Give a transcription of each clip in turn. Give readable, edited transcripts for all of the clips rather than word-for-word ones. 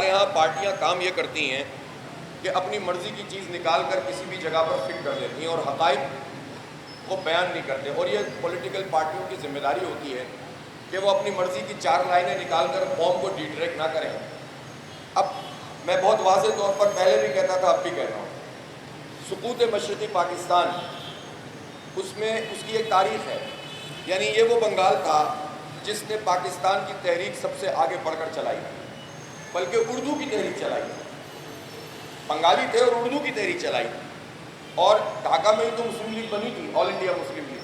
ہمارے ہاں پارٹیاں کام یہ کرتی ہیں کہ اپنی مرضی کی چیز نکال کر کسی بھی جگہ پر فٹ کر دیتی ہیں اور حقائق کو بیان نہیں کرتے، اور یہ پولیٹیکل پارٹیوں کی ذمہ داری ہوتی ہے کہ وہ اپنی مرضی کی 4 لائنیں نکال کر قوم کو ڈیٹریکٹ نہ کریں۔ اب میں بہت واضح طور پر پہلے بھی کہتا تھا، اب بھی کہتا ہوں، سقوط مشرقی پاکستان اس میں اس کی ایک تاریخ ہے، یعنی یہ وہ بنگال تھا جس نے پاکستان کی تحریک سب سے آگے بڑھ کر چلائی، بلکہ اردو کی تحریک چلائی، بنگالی تھے اور اردو کی تحریک چلائی، اور ڈھاکہ میں ہی تو مسلم لیگ بنی تھی، آل انڈیا مسلم لیگ،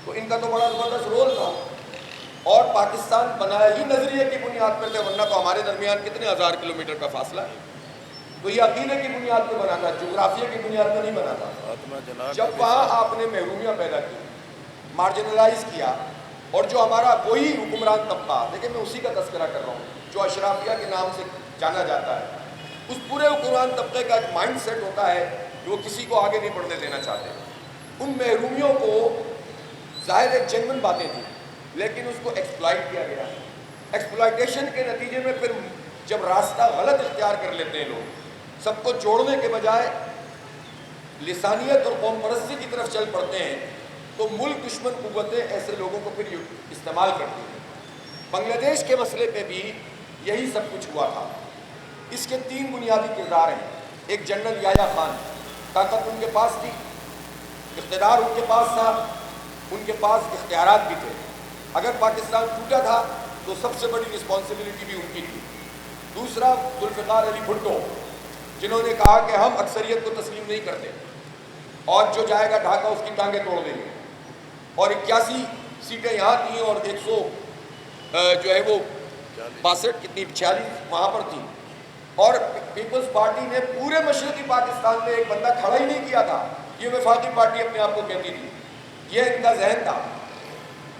تو ان کا تو بڑا زبردست رول تھا، اور پاکستان بنایا ہی نظریے کی بنیاد پر تھے، ورنہ تو ہمارے درمیان کتنے ہزار کلومیٹر کا فاصلہ ہے، تو یہ عقیدے کی بنیاد پہ بنا تھا، جغرافیہ کی بنیاد پہ نہیں بنا تھا۔ جب وہاں آپ نے محرومیاں پیدا کی، مارجنلائز کیا، اور جو ہمارا وہی حکمران طبقہ، دیکھیں میں اسی کا تذکرہ کر رہا ہوں جو اشرافیہ کے نام سے جانا جاتا ہے، اس پورے حکمران طبقے کا ایک مائنڈ سیٹ ہوتا ہے جو کسی کو آگے نہیں بڑھنے دینا چاہتے۔ ان محرومیوں کو ظاہر ایک جنون باتیں تھیں، لیکن اس کو ایکسپلائٹ کیا گیا، ایکسپلائٹیشن کے نتیجے میں پھر جب راستہ غلط اختیار کر لیتے ہیں لوگ، سب کو جوڑنے کے بجائے لسانیت اور قوم پرستی کی طرف چل پڑتے ہیں، تو ملک دشمن قوتیں ایسے لوگوں کو پھر استعمال کرتی ہیں۔ بنگلہ دیش کے مسئلے پہ بھی یہی سب کچھ ہوا تھا۔ اس کے 3 بنیادی کردار ہیں۔ ایک جنرل یحییٰ خان، طاقت ان کے پاس تھی، اقتدار ان کے پاس تھا، ان کے پاس اختیارات بھی تھے، اگر پاکستان ٹوٹا تھا تو سب سے بڑی رسپانسبلٹی بھی ان کی تھی۔ دوسرا ذوالفقار علی بھٹو، جنہوں نے کہا کہ ہم اکثریت کو تسلیم نہیں کرتے، اور جو جائے گا ڈھاکہ اس کی ٹانگیں توڑ دیں گے، اور 81 سیٹیں یہاں تھیں اور 100 جو ہے وہ 62 کتنی 46 وہاں پر تھی، اور پیپلز پارٹی نے پورے مشرقی پاکستان میں ایک بندہ کھڑا ہی نہیں کیا تھا، یہ وفاقی پارٹی اپنے آپ کو کہتی تھی، یہ ان کا ذہن تھا۔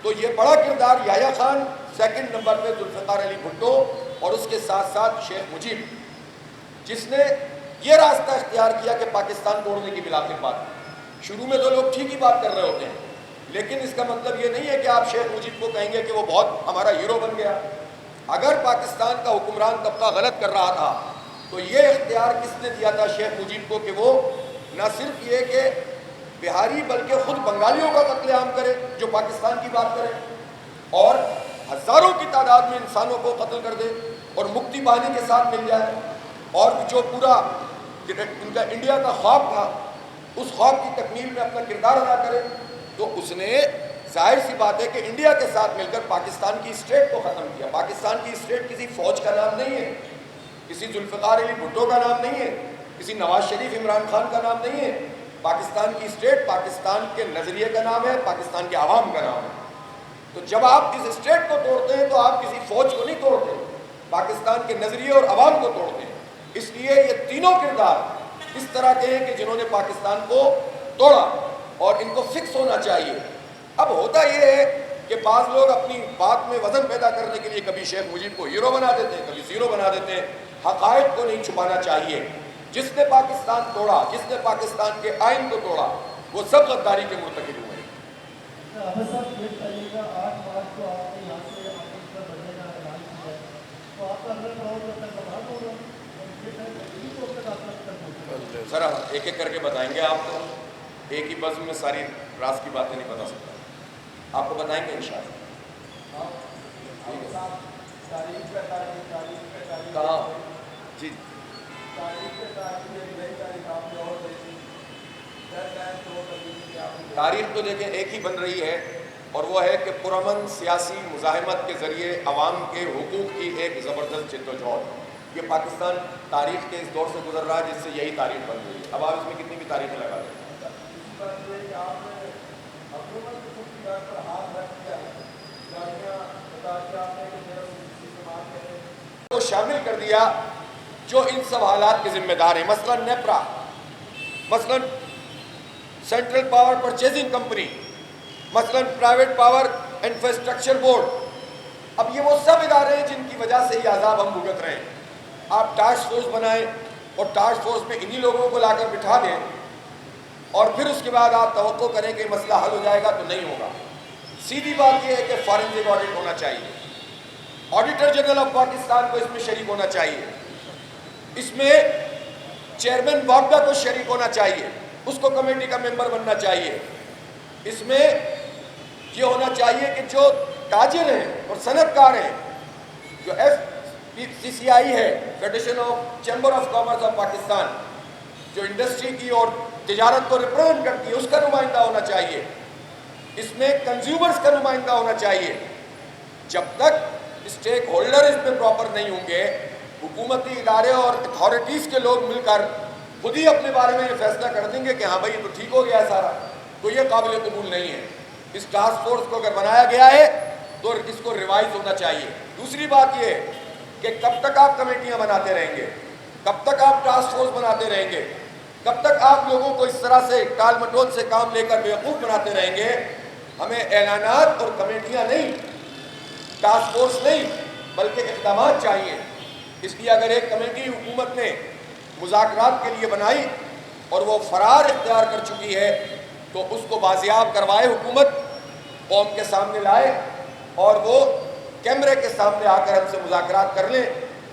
تو یہ بڑا کردار یحییٰ خان، سیکنڈ نمبر پہ ذوالفقار علی بھٹو، اور اس کے ساتھ ساتھ شیخ مجیب، جس نے یہ راستہ اختیار کیا کہ پاکستان توڑنے کی بالآخر بات۔ شروع میں تو لوگ ٹھیک ہی بات کر رہے ہوتے ہیں، لیکن اس کا مطلب یہ نہیں ہے کہ آپ شیخ مجیب کو کہیں گے کہ وہ بہت ہمارا ہیرو بن گیا۔ اگر پاکستان کا حکمران طبقہ غلط کر رہا تھا تو یہ اختیار کس نے دیا تھا شیخ مجیب کو کہ وہ نہ صرف یہ کہ بہاری بلکہ خود بنگالیوں کا قتل عام کرے جو پاکستان کی بات کرے، اور ہزاروں کی تعداد میں انسانوں کو قتل کر دے اور مکتی بانی کے ساتھ مل جائے، اور جو پورا ان کا انڈیا کا خواب تھا اس خواب کی تکمیل میں اپنا کردار ادا کرے۔ تو اس نے ظاہر سی بات ہے کہ انڈیا کے ساتھ مل کر پاکستان کی اسٹیٹ کو ختم کیا۔ پاکستان کی اسٹیٹ کسی فوج کا نام نہیں ہے، کسی ذوالفقار علی بھٹو کا نام نہیں ہے، کسی نواز شریف عمران خان کا نام نہیں ہے۔ پاکستان کی اسٹیٹ پاکستان کے نظریے کا نام ہے، پاکستان کے عوام کا نام ہے۔ تو جب آپ اس اسٹیٹ کو توڑتے ہیں تو آپ کسی فوج کو نہیں توڑتے، پاکستان کے نظریے اور عوام کو توڑتے ہیں۔ اس لیے یہ تینوں کردار اس طرح کے ہیں کہ جنہوں نے پاکستان کو توڑا، اور ان کو فکس ہونا چاہیے۔ اب ہوتا یہ ہے کہ بعض لوگ اپنی بات میں وزن پیدا کرنے کے لیے کبھی شیخ مجیب کو ہیرو بنا دیتے ہیں، کبھی زیرو بنا دیتے ہیں۔ حقائق کو نہیں چھپانا چاہیے۔ جس نے پاکستان توڑا، جس نے پاکستان کے آئین کو توڑا، وہ سب غداری کے مرتکب ہوئے ہیں۔ سر ایک ایک کر کے بتائیں گے، آپ کو ایک ہی بزم میں ساری راز کی باتیں نہیں بتا سکتا، آپ کو بتائیں گے انشاءاللہ۔ کہاں جی تاریخ تو دیکھیں ایک ہی بن رہی ہے، اور وہ ہے کہ پرامن سیاسی مزاحمت کے ذریعے عوام کے حقوق کی ایک زبردست جدوجہد۔ یہ پاکستان تاریخ کے اس دور سے گزر رہا ہے جس سے یہی تاریخ بن رہی ہے۔ اب آپ اس میں کتنی بھی تاریخیں لگا دیں۔ کو شامل کر دیا جو ان سب حالات کے ذمہ دار ہیں، مثلا نیپرا، مثلا سینٹرل پاور پرچیزنگ کمپنی، مثلا پرائیویٹ پاور انفراسٹرکچر بورڈ۔ اب یہ وہ سب ادارے ہیں جن کی وجہ سے یہ عذاب ہم بھگت رہے ہیں۔ آپ ٹاسک فورس بنائیں اور ٹاسک فورس میں انہی لوگوں کو لا کر بٹھا دیں، اور پھر اس کے بعد آپ توقع کریں کہ مسئلہ حل ہو جائے گا، تو نہیں ہوگا۔ سیدھی بات یہ ہے کہ فارنسک آڈٹ ہونا چاہیے، آڈیٹر جنرل آف پاکستان کو اس میں شریک ہونا چاہیے، اس میں چیئرمین واقعہ کو شریک ہونا چاہیے، اس کو کمیٹی کا ممبر بننا چاہیے۔ اس میں یہ ہونا چاہیے کہ جو تاجر ہیں اور صنعت کار ہیں، جو FCCI ہے، federation of chamber of commerce of Pakistan, جو انڈسٹری کی اور تجارت کو ریپرزینٹ کرتی ہے، اس کا نمائندہ ہونا چاہیے۔ اس میں کنزیومرز کا نمائندہ ہونا چاہیے۔ جب تک اسٹیک ہولڈر اس میں پراپر نہیں ہوں گے، حکومتی ادارے اور اتھارٹیز کے لوگ مل کر خود ہی اپنے بارے میں یہ فیصلہ کر دیں گے کہ ہاں بھائی یہ تو ٹھیک ہو گیا ہے سارا، تو یہ قابل قبول نہیں ہے۔ اس ٹاسک فورس کو اگر بنایا گیا ہے تو اس کو ریوائز ہونا چاہیے۔ دوسری بات یہ ہے کہ کب تک آپ کمیٹیاں بناتے رہیں گے، کب تک آپ ٹاسک فورس بناتے رہیں گے، کب تک آپ لوگوں کو اس طرح سے ٹال مٹول سے کام لے کر بیوقوف بناتے رہیں گے؟ ہمیں اعلانات اور کمیٹیاں نہیں، ٹاسک فورس نہیں، بلکہ اقدامات چاہیے۔ اس لیے اگر ایک کمیٹی حکومت نے مذاکرات کے لیے بنائی اور وہ فرار اختیار کر چکی ہے تو اس کو بازیاب کروائے حکومت، قوم کے سامنے لائے اور وہ کیمرے کے سامنے آ کر ہم سے مذاکرات کر لیں۔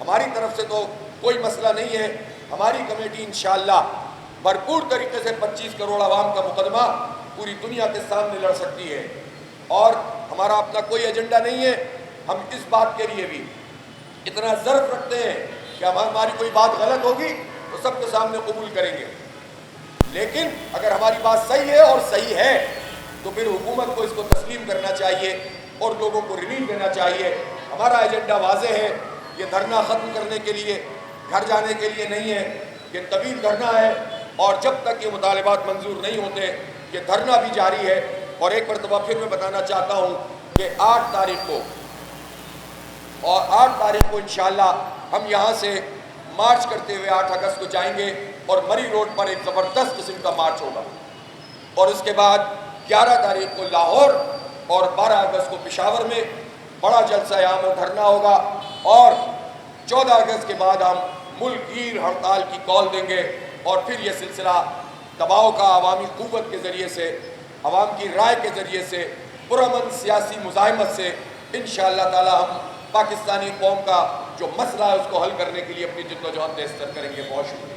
ہماری طرف سے تو کوئی مسئلہ نہیں ہے، ہماری کمیٹی انشاءاللہ بھرپور طریقے سے 25 کروڑ عوام کا مقدمہ پوری دنیا کے سامنے لڑ سکتی ہے، اور ہمارا اپنا کوئی ایجنڈا نہیں ہے۔ ہم اس بات کے لیے بھی اتنا ظرف رکھتے ہیں کہ ہماری کوئی بات غلط ہوگی تو سب کے سامنے قبول کریں گے، لیکن اگر ہماری بات صحیح ہے اور صحیح ہے تو پھر حکومت کو اس کو تسلیم کرنا چاہیے اور لوگوں کو ریلیف دینا چاہیے۔ ہمارا ایجنڈا واضح ہے، یہ دھرنا ختم کرنے کے لیے، گھر جانے کے لیے نہیں ہے، یہ طویل دھرنا ہے، اور جب تک یہ مطالبات منظور نہیں ہوتے یہ دھرنا بھی جاری ہے۔ اور ایک مرتبہ پھر میں بتانا چاہتا ہوں کہ 8 تاریخ کو انشاءاللہ ہم یہاں سے مارچ کرتے ہوئے 8 اگست کو جائیں گے اور مری روڈ پر ایک زبردست قسم کا مارچ ہوگا، اور اس کے بعد 11 تاریخ کو لاہور اور 12 اگست کو پشاور میں بڑا جلسہ عام و دھرنا ہوگا، اور 14 اگست کے بعد ہم ملک گیر ہڑتال کی کال دیں گے، اور پھر یہ سلسلہ دباؤ کا عوامی قوت کے ذریعے سے، عوام کی رائے کے ذریعے سے، پرامن سیاسی مزاحمت سے انشاءاللہ تعالی ہم پاکستانی قوم کا جو مسئلہ ہے اس کو حل کرنے کے لیے اپنی جدوجہد تیز کریں گے۔ بہت شکریہ۔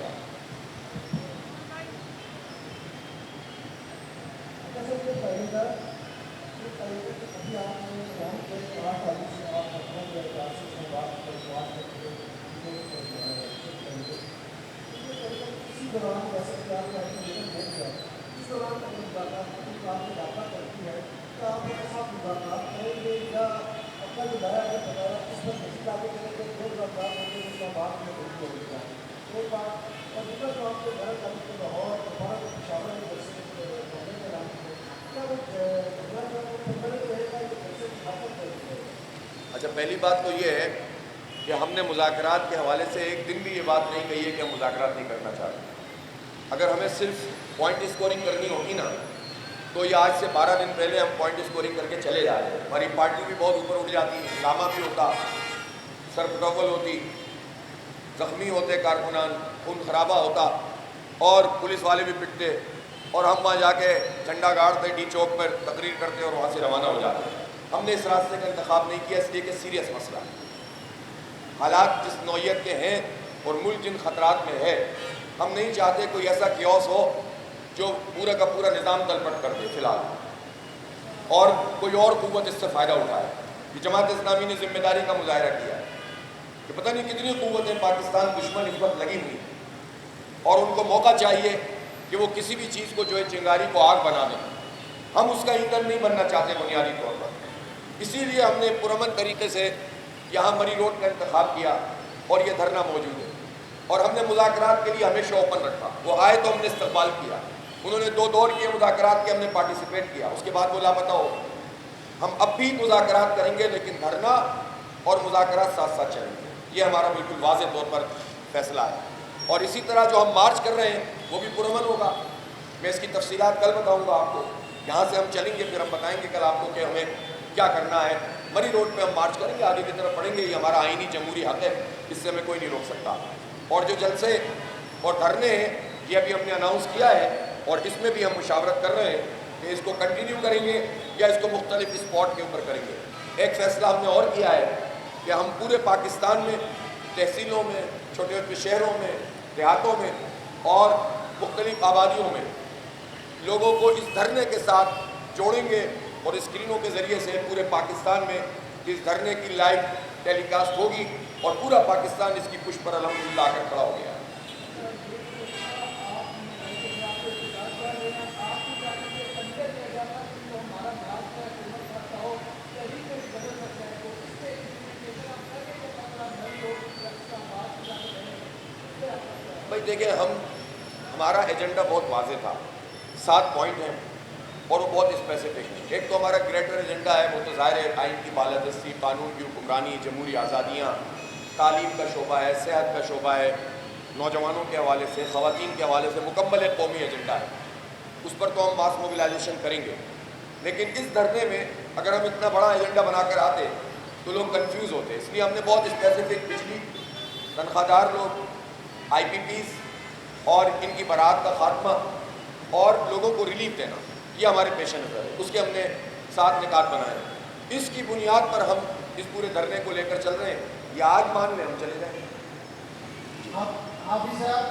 اچھا، پہلی بات تو یہ ہے کہ ہم نے مذاکرات کے حوالے سے ایک دن بھی یہ بات نہیں کہی ہے کہ ہم مذاکرات نہیں کرنا چاہتے۔ اگر ہمیں صرف پوائنٹ اسکورنگ کرنی ہوگی نا تو یہ آج سے 12 دن پہلے ہم پوائنٹ اسکورنگ کر کے چلے جا رہے ہیں، ہماری پارٹی بھی بہت اوپر اٹھ جاتی، ہنگامہ بھی ہوتا، سر پٹول ہوتی، زخمی ہوتے کارکنان، خون خرابہ ہوتا، اور پولیس والے بھی پٹتے، اور ہم وہاں جا کے جھنڈا گاڑتے، ڈی چوک پر تقریر کرتے اور وہاں سے روانہ ہو جاتے۔ ہم نے اس راستے کا انتخاب نہیں کیا، اس لیے کہ سیریس مسئلہ ہے، حالات جس نوعیت کے ہیں اور ملک جن خطرات میں ہے، ہم نہیں چاہتے کوئی ایسا کیوس ہو جو پورا کا پورا نظام تلپٹ کر دے فی الحال، اور کوئی اور قوت اس سے فائدہ اٹھائے۔ یہ جماعت اسلامی نے ذمہ داری کا مظاہرہ کیا ہے کہ پتہ نہیں کتنی قوتیں پاکستان دشمن اس وقت لگی ہوئی، اور ان کو موقع چاہیے کہ وہ کسی بھی چیز کو جو ہے چنگاری کو آگ بنا دیں۔ ہم اس کا ایندھن نہیں بننا چاہتے بنیادی طور پر، اسی لیے ہم نے پرامن طریقے سے یہاں مری روڈ کا انتخاب کیا اور یہ دھرنا موجود ہے، اور ہم نے مذاکرات کے لیے ہمیشہ اوپن رکھا۔ وہ آئے تو ہم نے استقبال کیا، انہوں نے 2 دور کیے مذاکرات کے، ہم نے پارٹیسپیٹ کیا، اس کے بعد وہ لاپتہ ہو۔ ہم اب بھی مذاکرات کریں گے، لیکن دھرنا اور مذاکرات ساتھ ساتھ چلیں گے، یہ ہمارا بالکل واضح طور پر فیصلہ ہے۔ اور اسی طرح جو ہم مارچ کر رہے ہیں وہ بھی پرامن ہوگا، میں اس کی تفصیلات کل بتاؤں گا آپ کو، یہاں سے ہم چلیں گے، پھر ہم بتائیں گے کل آپ کو کہ ہمیں کیا کرنا ہے۔ مری روڈ پہ ہم مارچ کریں گے، آگے کی طرف پڑھیں گے، یہ ہمارا آئینی جمہوری حق ہے، اس سے ہمیں کوئی نہیں روک سکتا۔ اور جو جلسے اور دھرنے ہیں یہ ابھی ہم نے اناؤنس کیا ہے، اور اس میں بھی ہم مشاورت کر رہے ہیں کہ اس کو کنٹینیو کریں گے یا اس کو مختلف اسپاٹ کے اوپر کریں گے۔ ایک فیصلہ ہم نے اور کیا ہے کہ ہم پورے پاکستان میں تحصیلوں میں چھوٹے چھوٹے شہروں میں، دیہاتوں میں اور مختلف آبادیوں میں لوگوں کو اس دھرنے کے ساتھ جوڑیں گے، اور اسکرینوں کے ذریعے سے پورے پاکستان میں اس دھرنے کی لائیو ٹیلی کاسٹ ہوگی، اور پورا پاکستان اس کی پشت پر الحمدللہ آ کر کھڑا ہو گیا ہے۔ بھائی دیکھیں، ہمارا ایجنڈا بہت واضح تھا، 7 پوائنٹ ہیں اور وہ بہت اسپیسیفک ہیں۔ ایک تو ہمارا گریٹر ایجنڈا ہے، وہ تو ظاہر ہے آئین کی بالادستی، قانون کی حکمرانی، جمہوری آزادیاں، تعلیم کا شعبہ ہے، صحت کا شعبہ ہے، نوجوانوں کے حوالے سے، خواتین کے حوالے سے مکمل ایک قومی ایجنڈا ہے، اس پر تو ہم ماس موبلائزیشن کریں گے۔ لیکن اس دھرنے میں اگر ہم اتنا بڑا ایجنڈا بنا کر آتے تو لوگ کنفیوز ہوتے، اس لیے ہم نے بہت اسپیسیفک بجلی، تنخواہ دار لوگ، آئی پی پیز اور ان کی برات کا خاتمہ اور لوگوں کو ریلیف دینا، یہ ہمارے پیش نظر ہے۔ اس کے ہم نے 7 نکات بنائے ہیں، اس کی بنیاد پر ہم اس پورے دھرنے کو لے کر چل رہے ہیں، یا آج مان لیں ہم چلے جائیں گے۔ حافظ صاحب،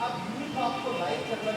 اب یونٹ آپ کو لائک کرنا